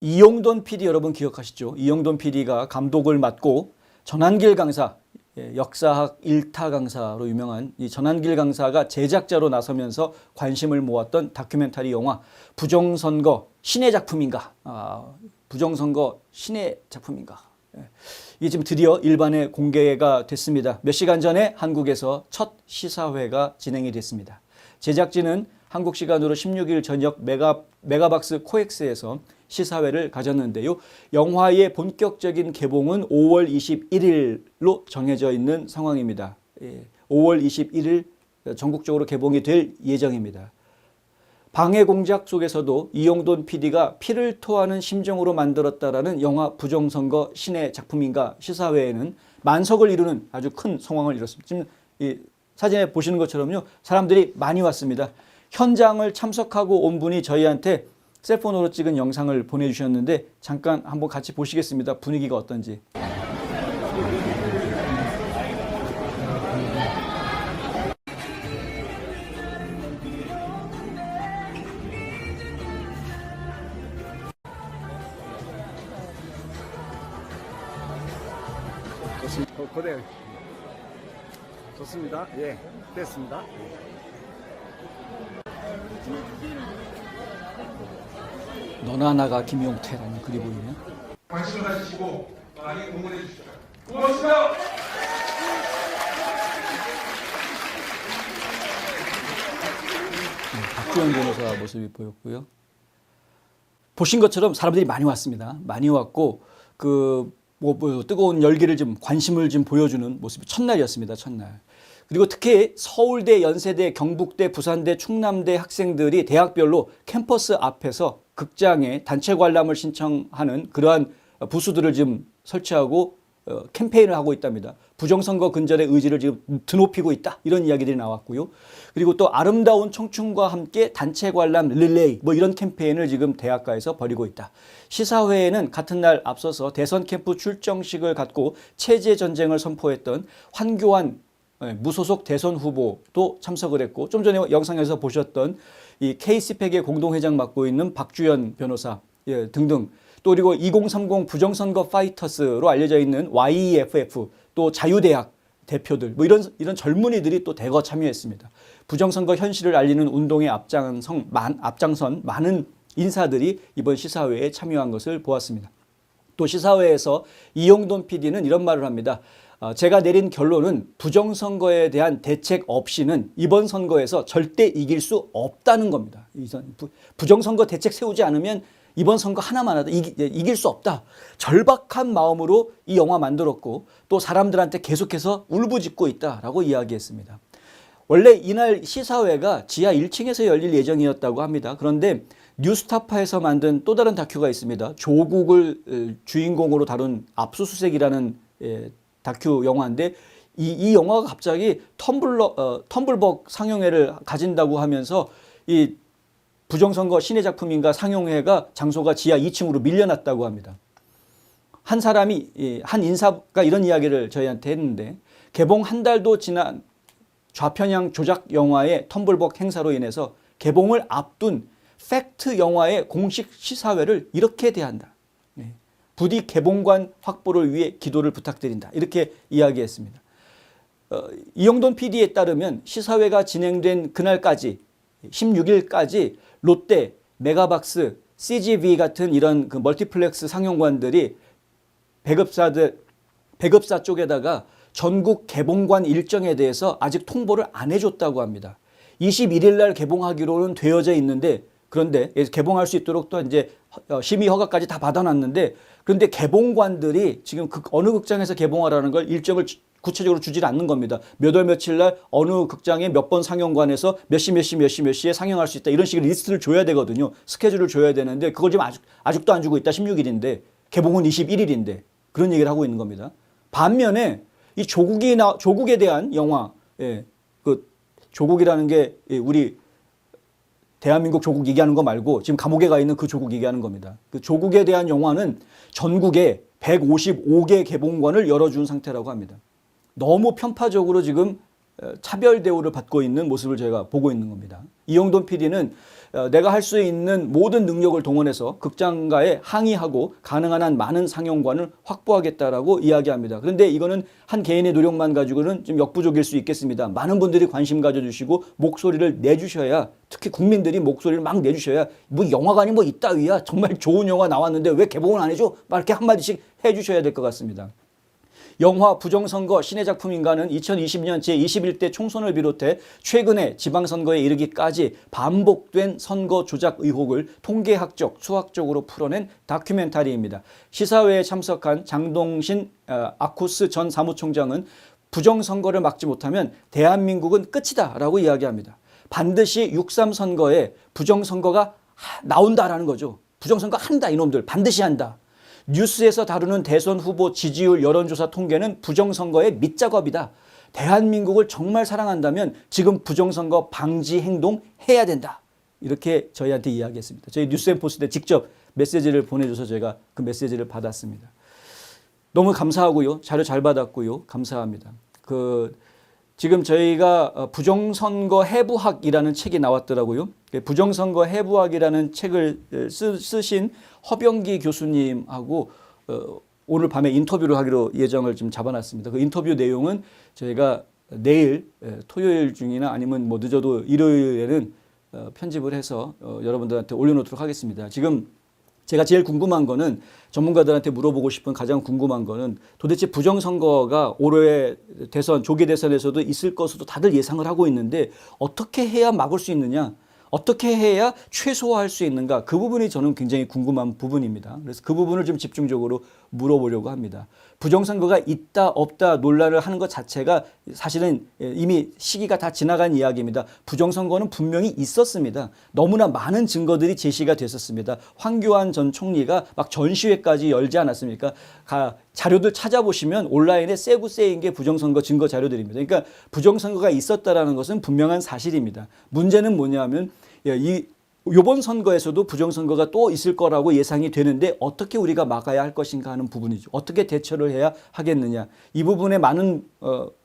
이용돈 PD 여러분 기억하시죠? 이용돈 PD가 감독을 맡고 전한길 강사, 역사학 1타 강사로 유명한 이 전한길 강사가 제작자로 나서면서 관심을 모았던 다큐멘터리 영화 부정선거 신의 작품인가? 부정선거 신의 작품인가? 이게 지금 드디어 일반에 공개가 됐습니다. 몇 시간 전에 한국에서 첫 시사회가 진행이 됐습니다. 제작진은 한국 시간으로 16일 저녁 메가박스 코엑스에서 시사회를 가졌는데요. 영화의 본격적인 개봉은 5월 21일로 정해져 있는 상황입니다. 5월 21일 전국적으로 개봉이 될 예정입니다. 방해 공작 속에서도 이용돈 PD가 피를 토하는 심정으로 만들었다라는 영화 부정선거 신의 작품인가 시사회에는 만석을 이루는 아주 큰 성황을 이뤘습니다. 지금 이 사진에 보시는 것처럼요. 사람들이 많이 왔습니다. 현장을 참석하고 온 분이 저희한테 셀폰으로 찍은 영상을 보내주셨는데 잠깐 한번 같이 보시겠습니다. 분위기가 어떤지. 그대로 좋습니다. 예, 됐습니다. 너나 나가 김용태라는 글이 보이네요. 관심을 가지시고 많이 응원해 주십시오. 고맙습니다. 박주현 변호사 모습이 보였고요. 보신 것처럼 사람들이 많이 왔습니다. 많이 왔고 뜨거운 열기를 좀 관심을 좀 보여주는 모습이 첫날이었습니다. 첫날. 그리고 특히 서울대, 연세대, 경북대, 부산대, 충남대 학생들이 대학별로 캠퍼스 앞에서 극장에 단체 관람을 신청하는 그러한 부수들을 지금 설치하고 캠페인을 하고 있답니다. 부정선거 근절의 의지를 지금 드높이고 있다. 이런 이야기들이 나왔고요. 그리고 또 아름다운 청춘과 함께 단체 관람 릴레이 이런 캠페인을 지금 대학가에서 벌이고 있다. 시사회에는 같은 날 앞서서 대선 캠프 출정식을 갖고 체제 전쟁을 선포했던 황교안 무소속 대선 후보도 참석을 했고 좀 전에 영상에서 보셨던 이 K스펙의 공동회장 맡고 있는 박주현 변호사 등등 또 그리고 2030 부정선거 파이터스로 알려져 있는 YEFF 또 자유대학 대표들 이런 젊은이들이 또 대거 참여했습니다. 부정선거 현실을 알리는 운동에 앞장선 많은 인사들이 이번 시사회에 참여한 것을 보았습니다. 또 시사회에서 이용돈 PD는 이런 말을 합니다. 제가 내린 결론은 부정선거에 대한 대책 없이는 이번 선거에서 절대 이길 수 없다는 겁니다. 부정선거 대책 세우지 않으면 이번 선거 하나만 하다 이길 수 없다. 절박한 마음으로 이 영화 만들었고 또 사람들한테 계속해서 울부짖고 있다라고 이야기했습니다. 원래 이날 시사회가 지하 1층에서 열릴 예정이었다고 합니다. 그런데 뉴스타파에서 만든 또 다른 다큐가 있습니다. 조국을 주인공으로 다룬 압수수색이라는 다큐 영화인데 이 영화가 갑자기 텀블벅 상영회를 가진다고 하면서 이 부정선거 신의 작품인가 상영회가 장소가 지하 2층으로 밀려났다고 합니다. 한 사람이 한 인사가 이런 이야기를 저희한테 했는데 개봉 한 달도 지난 좌편향 조작 영화의 텀블벅 행사로 인해서 개봉을 앞둔 팩트 영화의 공식 시사회를 이렇게 대한다. 부디 개봉관 확보를 위해 기도를 부탁드린다. 이렇게 이야기했습니다. 이용돈 PD에 따르면 시사회가 진행된 그날까지 16일까지 롯데, 메가박스, CGV 같은 이런 그 멀티플렉스 상영관들이 배급사 쪽에다가 전국 개봉관 일정에 대해서 아직 통보를 안 해줬다고 합니다. 21일 날 개봉하기로는 되어져 있는데 그런데 개봉할 수 있도록 또 이제 심의 허가까지 다 받아놨는데 그런데 개봉관들이 지금 어느 극장에서 개봉하라는 걸 일정을 구체적으로 주질 않는 겁니다. 몇 월 며칠 날 어느 극장에 몇 번 상영관에서 몇 시에 상영할 수 있다. 이런 식의 리스트를 줘야 되거든요. 스케줄을 줘야 되는데 그걸 지금 아직도 안 주고 있다. 16일인데 개봉은 21일인데 그런 얘기를 하고 있는 겁니다. 반면에 이 조국에 대한 영화, 그 조국이라는 게 우리 대한민국 조국 얘기하는 거 말고 지금 감옥에 가 있는 그 조국 얘기하는 겁니다. 그 조국에 대한 영화는 전국에 155개 개봉관을 열어준 상태라고 합니다. 너무 편파적으로 지금 차별 대우를 받고 있는 모습을 제가 보고 있는 겁니다. 이용돈 PD는 내가 할 수 있는 모든 능력을 동원해서 극장가에 항의하고 가능한 한 많은 상영관을 확보하겠다라고 이야기합니다. 그런데 이거는 한 개인의 노력만 가지고는 좀 역부족일 수 있겠습니다. 많은 분들이 관심 가져주시고 목소리를 내주셔야, 특히 국민들이 목소리를 막 내주셔야, 뭐 영화관이 뭐 이따위야, 정말 좋은 영화 나왔는데 왜 개봉을 안 해줘? 막 이렇게 한마디씩 해주셔야 될 것 같습니다. 영화 부정선거 신의 작품인가는 2020년 제21대 총선을 비롯해 최근에 지방선거에 이르기까지 반복된 선거 조작 의혹을 통계학적, 수학적으로 풀어낸 다큐멘터리입니다. 시사회에 참석한 장동신 아코스 전 사무총장은 부정선거를 막지 못하면 대한민국은 끝이다라고 이야기합니다. 반드시 6.3 선거에 부정선거가 나온다라는 거죠. 부정선거 한다, 이놈들. 반드시 한다. 뉴스에서 다루는 대선 후보 지지율 여론조사 통계는 부정선거의 밑작업이다. 대한민국을 정말 사랑한다면 지금 부정선거 방지 행동 해야 된다. 이렇게 저희한테 이야기했습니다. 저희 뉴스앤포스트에 직접 메시지를 보내줘서 제가 그 메시지를 받았습니다. 너무 감사하고요. 자료 잘 받았고요. 감사합니다. 지금 저희가 부정선거 해부학이라는 책이 나왔더라고요. 부정선거 해부학이라는 책을 쓰신 허병기 교수님하고 오늘 밤에 인터뷰를 하기로 예정을 좀 잡아놨습니다. 그 인터뷰 내용은 저희가 내일 토요일 중이나 아니면 뭐 늦어도 일요일에는 편집을 해서 여러분들한테 올려놓도록 하겠습니다. 지금 제가 제일 궁금한 거는, 전문가들한테 물어보고 싶은 가장 궁금한 거는, 도대체 부정선거가 올해 대선, 조기 대선에서도 있을 것으로 다들 예상을 하고 있는데 어떻게 해야 막을 수 있느냐, 어떻게 해야 최소화할 수 있는가, 그 부분이 저는 굉장히 궁금한 부분입니다. 그래서 그 부분을 좀 집중적으로 물어보려고 합니다. 부정선거가 있다 없다 논란을 하는 것 자체가 사실은 이미 시기가 다 지나간 이야기입니다. 부정선거는 분명히 있었습니다. 너무나 많은 증거들이 제시가 됐었습니다. 황교안 전 총리가 막 전시회까지 열지 않았습니까? 자료들 찾아보시면 온라인에 세부세인 게 부정선거 증거 자료들입니다. 그러니까 부정선거가 있었다라는 것은 분명한 사실입니다. 문제는 뭐냐면 이번 선거에서도 부정선거가 또 있을 거라고 예상이 되는데 어떻게 우리가 막아야 할 것인가 하는 부분이죠. 어떻게 대처를 해야 하겠느냐. 이 부분에 많은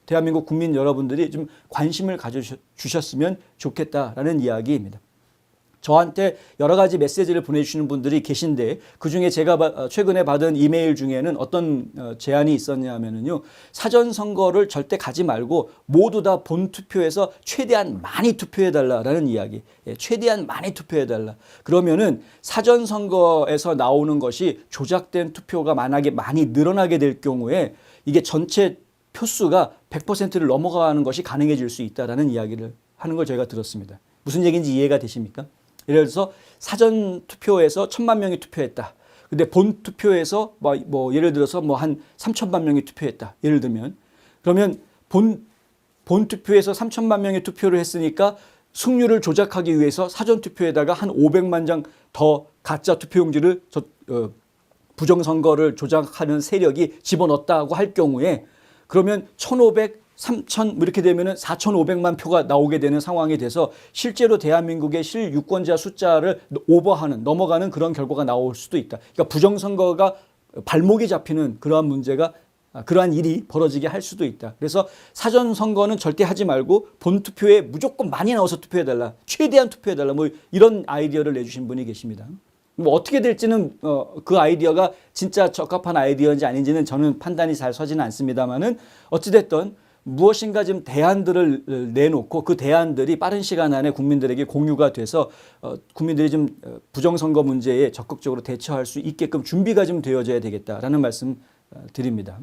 대한민국 국민 여러분들이 좀 관심을 가져주셨으면 좋겠다라는 이야기입니다. 저한테 여러 가지 메시지를 보내주시는 분들이 계신데, 그중에 제가 최근에 받은 이메일 중에는 어떤 제안이 있었냐면요, 사전선거를 절대 가지 말고 모두 다 본투표에서 최대한 많이 투표해달라라는 이야기. 최대한 많이 투표해달라. 그러면은 사전선거에서 나오는 것이 조작된 투표가 만약에 많이 늘어나게 될 경우에 이게 전체 표수가 100%를 넘어가는 것이 가능해질 수 있다라는 이야기를 하는 걸 제가 들었습니다. 무슨 얘기인지 이해가 되십니까? 예를 들어서 사전 투표에서 1,000만 명이 투표했다. 근데 본 투표에서 뭐 예를 들어서 뭐 한 3천만 명이 투표했다. 예를 들면, 그러면 본 투표에서 3천만 명이 투표를 했으니까 승률을 조작하기 위해서 사전 투표에다가 한 500만 장 더 가짜 투표용지를 부정선거를 조작하는 세력이 집어넣었다고 할 경우에, 그러면 1,500, 3,000 이렇게 되면은 4,500만 표가 나오게 되는 상황이 돼서 실제로 대한민국의 실유권자 숫자를 넘어가는 그런 결과가 나올 수도 있다. 그러니까 부정선거가 발목이 잡히는 그러한 일이 벌어지게 할 수도 있다. 그래서 사전선거는 절대 하지 말고 본투표에 무조건 많이 나와서 투표해달라. 최대한 투표해달라. 뭐 이런 아이디어를 내주신 분이 계십니다. 뭐 어떻게 될지는 그 아이디어가 진짜 적합한 아이디어인지 아닌지는 저는 판단이 잘 서지는 않습니다만은, 어찌됐든 무엇인가 좀 대안들을 내놓고 그 대안들이 빠른 시간 안에 국민들에게 공유가 돼서 국민들이 좀 부정선거 문제에 적극적으로 대처할 수 있게끔 준비가 좀 되어져야 되겠다라는 말씀 드립니다.